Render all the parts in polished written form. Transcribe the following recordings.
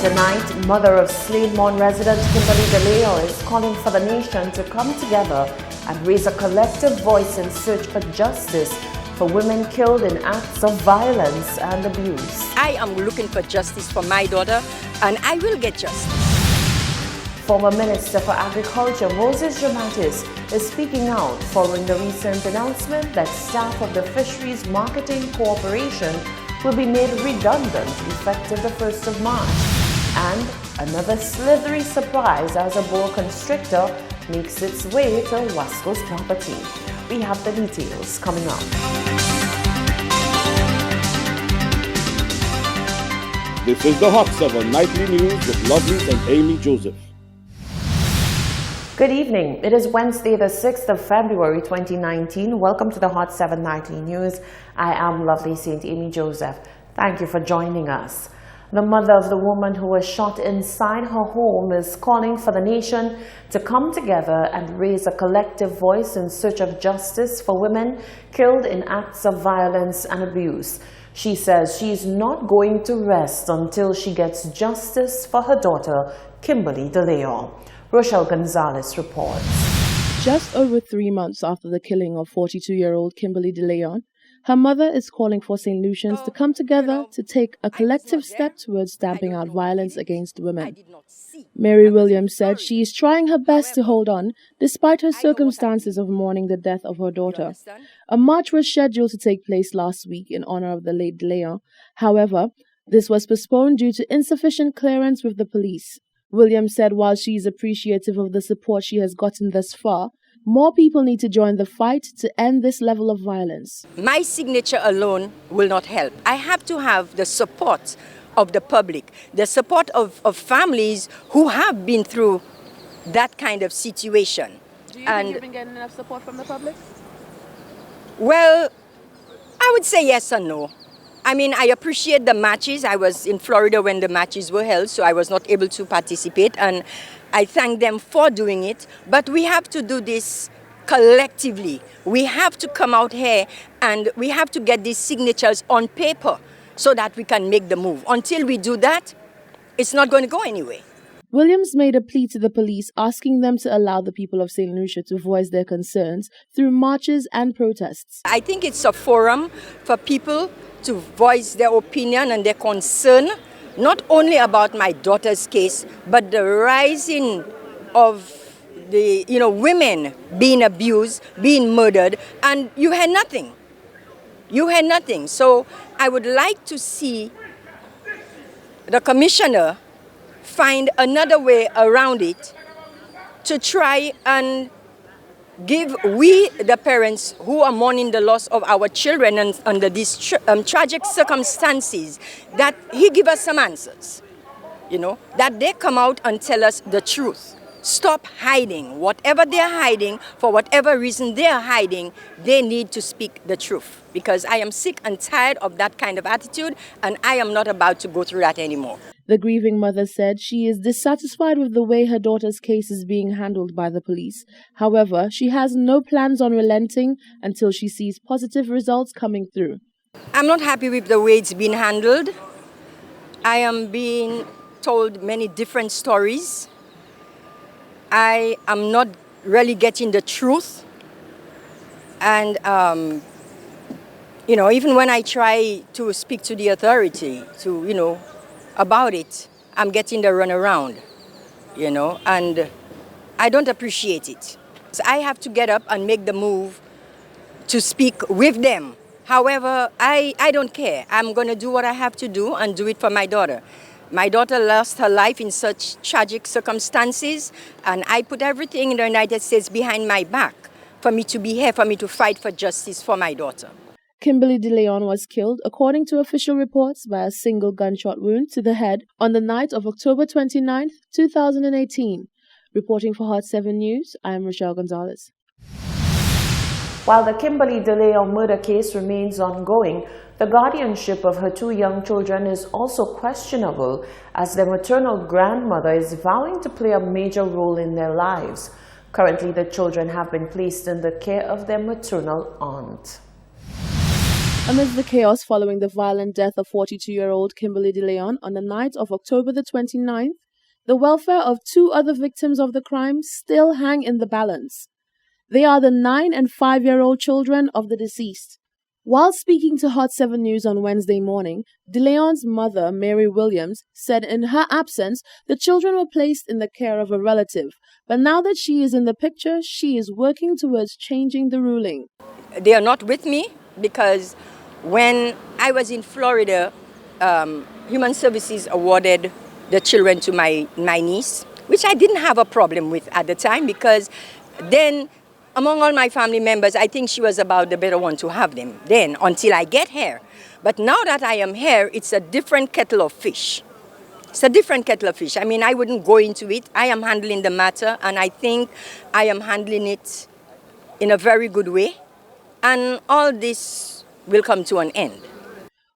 Tonight, mother of Slanemon resident Kimberly DeLeo is calling for the nation to come together and raise a collective voice in search for justice for women killed in acts of violence and abuse. I am looking for justice for my daughter, and I will get justice. Former Minister for Agriculture Moses Jamatis is speaking out following the recent announcement that staff of the Fisheries Marketing Corporation will be made redundant effective the 1st of March. And another slithery surprise as a boa constrictor makes its way to Wasco's property. We have the details coming up. This is the Hot 7 Nightly News with Lovelace and Amy Joseph. Good evening. It is Wednesday, the 6th of February 2019. Welcome to the Hot 7 Nightly News. I am Lovely St. Amy Joseph. Thank you for joining us. The mother of the woman who was shot inside her home is calling for the nation to come together and raise a collective voice in search of justice for women killed in acts of violence and abuse. She says she's not going to rest until she gets justice for her daughter, Kimberly DeLeo. Rochelle Gonzalez reports. Just over 3 months after the killing of 42-year-old Kimberly DeLeo, her mother is calling for St. Lucians to come together to take a collective step towards stamping out violence against women. Mary Williams said she is trying her best to hold on despite her circumstances of mourning the death of her daughter. A march was scheduled to take place last week in honor of the late DeLeo. However, this was postponed due to insufficient clearance with the police. Williams said while she is appreciative of the support she has gotten thus far, more people need to join the fight to end this level of violence. My signature alone will not help. I have to have the support of the public, the support of families who have been through that kind of situation. Do you think you've been getting enough support from the public? Well, I would say yes and no. I mean, I appreciate the matches. I was in Florida when the matches were held, so I was not able to participate, and I thank them for doing it. But we have to do this collectively. We have to come out here and we have to get these signatures on paper so that we can make the move. Until we do that, it's not going to go anywhere. Williams made a plea to the police asking them to allow the people of St. Lucia to voice their concerns through marches and protests. I think it's a forum for people to voice their opinion and their concern, not only about my daughter's case, but the rising of the women being abused, being murdered, and you had nothing. You had nothing. So I would like to see the commissioner find another way around it to try and give we, the parents who are mourning the loss of our children and under these tragic circumstances, that he give us some answers, that they come out and tell us the truth. Stop hiding. Whatever they are hiding, for whatever reason they are hiding, they need to speak the truth. Because I am sick and tired of that kind of attitude, and I am not about to go through that anymore. The grieving mother said she is dissatisfied with the way her daughter's case is being handled by the police. However, she has no plans on relenting until she sees positive results coming through. I'm not happy with the way it's been handled. I am being told many different stories. I am not really getting the truth. And, even when I try to speak to the authority, about it, I'm getting the runaround, and I don't appreciate it. So I have to get up and make the move to speak with them. However, I don't care. I'm going to do what I have to do and do it for my daughter. My daughter lost her life in such tragic circumstances, and I put everything in the United States behind my back for me to be here, for me to fight for justice for my daughter. Kimberly DeLeo was killed, according to official reports, by a single gunshot wound to the head on the night of October 29, 2018. Reporting for Hot 7 News, I am Rochelle Gonzalez. While the Kimberly DeLeo murder case remains ongoing, the guardianship of her 2 young children is also questionable, as their maternal grandmother is vowing to play a major role in their lives. Currently, the children have been placed in the care of their maternal aunt. Amidst the chaos following the violent death of 42-year-old Kimberly DeLeon on the night of October the 29th, the welfare of two other victims of the crime still hang in the balance. They are the 9- and 5-year-old children of the deceased. While speaking to Hot 7 News on Wednesday morning, DeLeon's mother, Mary Williams, said in her absence, the children were placed in the care of a relative. But now that she is in the picture, she is working towards changing the ruling. They are not with me because when I was in Florida, Human Services awarded the children to my niece, which I didn't have a problem with at the time because then among all my family members, I think she was about the better one to have them then until I get here. But now that I am here, it's a different kettle of fish. It's a different kettle of fish. I mean, I wouldn't go into it. I am handling the matter, and I think I am handling it in a very good way. And all this will come to an end.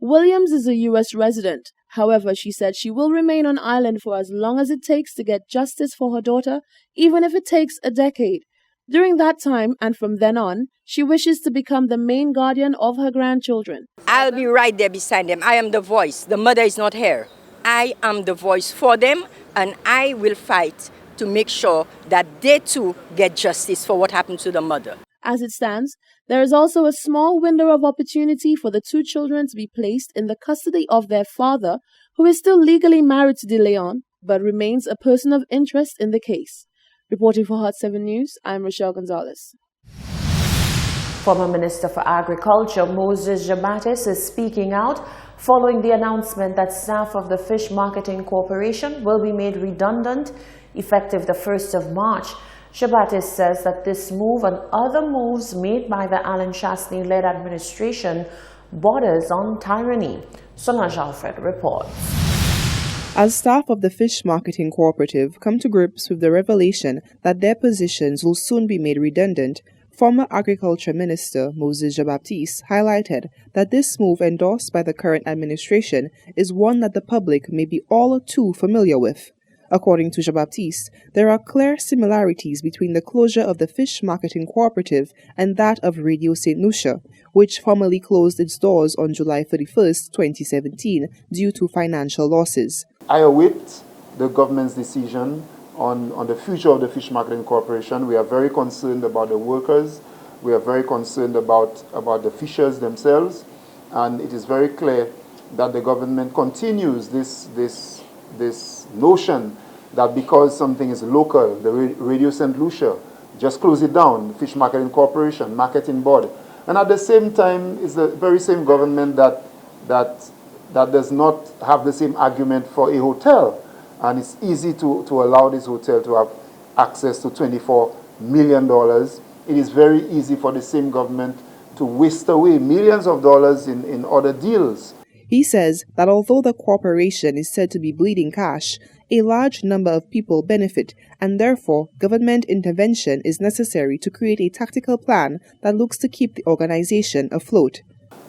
Williams is a U.S. resident. However, she said she will remain on island for as long as it takes to get justice for her daughter, even if it takes a decade. During that time, and from then on, she wishes to become the main guardian of her grandchildren. I'll be right there beside them. I am the voice. The mother is not here. I am the voice for them, and I will fight to make sure that they too get justice for what happened to the mother. As it stands, there is also a small window of opportunity for the two children to be placed in the custody of their father, who is still legally married to DeLeon, but remains a person of interest in the case. Reporting for Hot 7 News, I'm Rochelle Gonzalez. Former Minister for Agriculture Moses Jabatis is speaking out following the announcement that staff of the Fish Marketing Corporation will be made redundant effective the 1st of March. Jabatis says that this move and other moves made by the Alan Chastney-led administration borders on tyranny. Solange Alfred reports. As staff of the Fish Marketing Cooperative come to grips with the revelation that their positions will soon be made redundant, former Agriculture Minister Moses Jabatis highlighted that this move endorsed by the current administration is one that the public may be all too familiar with. According to Jean-Baptiste, there are clear similarities between the closure of the Fish Marketing Cooperative and that of Radio St. Lucia, which formally closed its doors on July 31, 2017, due to financial losses. I await the government's decision on the future of the Fish Marketing Corporation. We are very concerned about the workers. We are very concerned about the fishers themselves. And it is very clear that the government continues this notion that because something is local, the Radio St. Lucia, just close it down, the Fish Marketing Corporation, Marketing Board. And at the same time, it's the very same government that does not have the same argument for a hotel. And it's easy to allow this hotel to have access to $24 million. It is very easy for the same government to waste away millions of dollars in other deals. He says that although the corporation is said to be bleeding cash, a large number of people benefit, and therefore government intervention is necessary to create a tactical plan that looks to keep the organization afloat.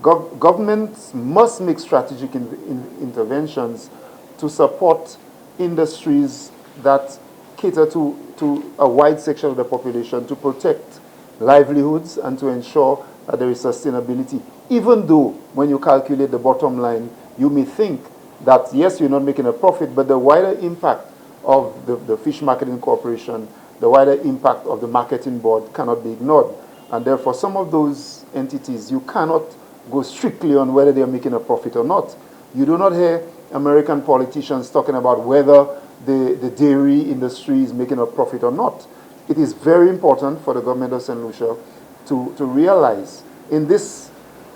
Governments must make strategic interventions to support industries that cater to a wide section of the population, to protect livelihoods and to ensure that there is sustainability. Even though when you calculate the bottom line, you may think that yes, you're not making a profit, but the wider impact of the Fish Marketing Corporation, the wider impact of the Marketing Board cannot be ignored. And therefore, some of those entities, you cannot go strictly on whether they are making a profit or not. You do not hear American politicians talking about whether the dairy industry is making a profit or not. It is very important for the government of St. Lucia to realize in this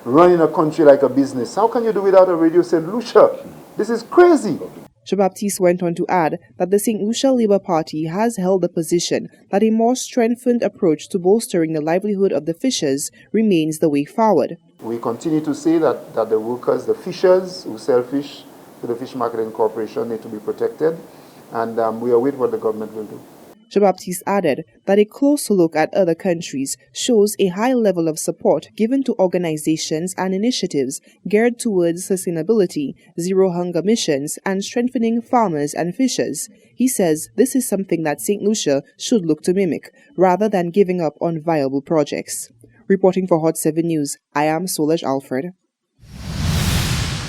running a country like a business, how can you do without a Radio St. Lucia? This is crazy. Jean-Baptiste went on to add that the St. Lucia Labour Party has held the position that a more strengthened approach to bolstering the livelihood of the fishers remains the way forward. We continue to say that the workers, the fishers who sell fish to the Fish Marketing Corporation need to be protected, and we await what the government will do. Jean-Baptiste added that a close look at other countries shows a high level of support given to organizations and initiatives geared towards sustainability, zero hunger missions, and strengthening farmers and fishers. He says this is something that St. Lucia should look to mimic, rather than giving up on viable projects. Reporting for Hot 7 News, I am Solange Alfred.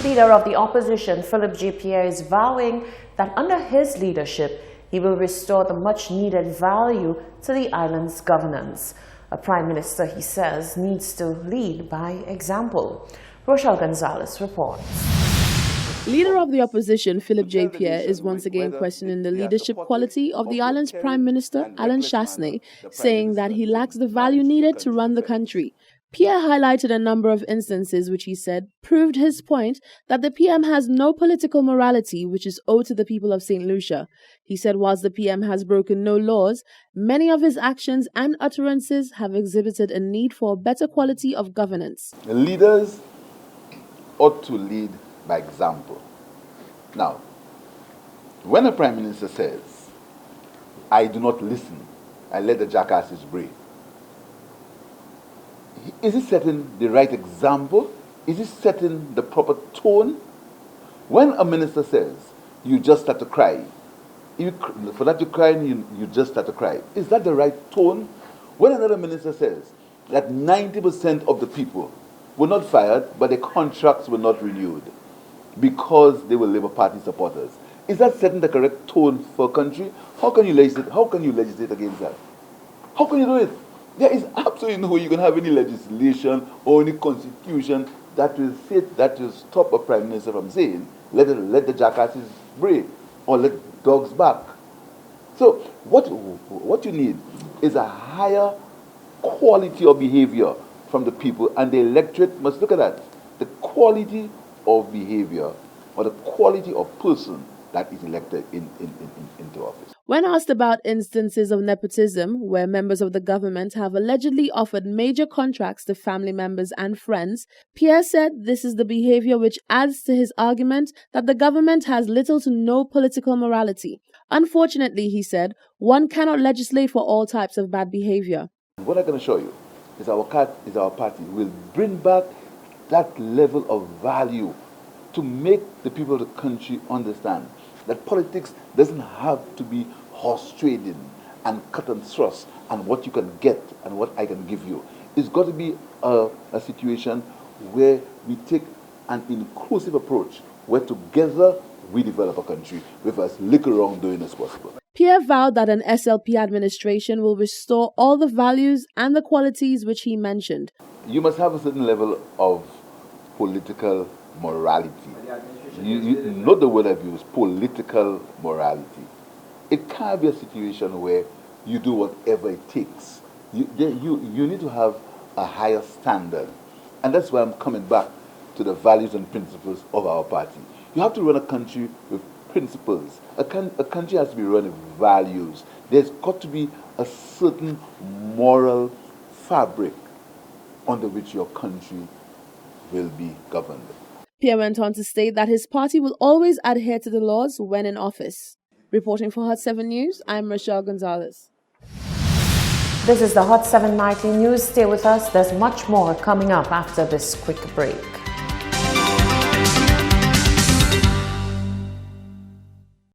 Leader of the opposition, Philip J. Pierre, is vowing that under his leadership, he will restore the much-needed value to the island's governance. A prime minister, he says, needs to lead by example. Rochelle Gonzalez reports. Leader of the opposition, Philip J. Pierre, is once again questioning the leadership quality of the island's Prime Minister, Alan Chastanet, saying that he lacks the value needed to run the country. Pierre highlighted a number of instances which he said proved his point that the PM has no political morality which is owed to the people of St. Lucia. He said whilst the PM has broken no laws, many of his actions and utterances have exhibited a need for a better quality of governance. Leaders ought to lead by example. Now, when a prime minister says, I do not listen, I let the jackasses bray, is he setting the right example? Is he setting the proper tone? When a minister says, you just start to cry, for that to cry, you just start to cry, is that the right tone? When another minister says that 90% of the people were not fired, but their contracts were not renewed because they were Labour Party supporters, is that setting the correct tone for a country? How can you legislate against that? How can you do it? There is absolutely no way you can have any legislation or any constitution that will stop a prime minister from saying, let the jackasses bray or let dogs bark. So what you need is a higher quality of behavior from the people, and the electorate must look at that. The quality of behavior or the quality of person that is elected into office. When asked about instances of nepotism where members of the government have allegedly offered major contracts to family members and friends, Pierre said this is the behavior which adds to his argument that the government has little to no political morality. Unfortunately, he said, one cannot legislate for all types of bad behavior. What I'm going to show you is our party will bring back that level of value to make the people of the country understand that politics doesn't have to be horse trading and cut and thrust and what you can get and what I can give you. It's got to be a situation where we take an inclusive approach, where together we develop a country with as little wrongdoing as possible. Pierre vowed that an SLP administration will restore all the values and the qualities which he mentioned. You must have a certain level of political morality. You know the word I've used, political morality. It can't be a situation where you do whatever it takes. You need to have a higher standard. And that's why I'm coming back to the values and principles of our party. You have to run a country with principles. A country has to be run with values. There's got to be a certain moral fabric under which your country will be governed. Pierre went on to state that his party will always adhere to the laws when in office. Reporting for Hot 7 News, I'm Rochelle Gonzalez. This is the Hot 7 Nightly News. Stay with us. There's much more coming up after this quick break.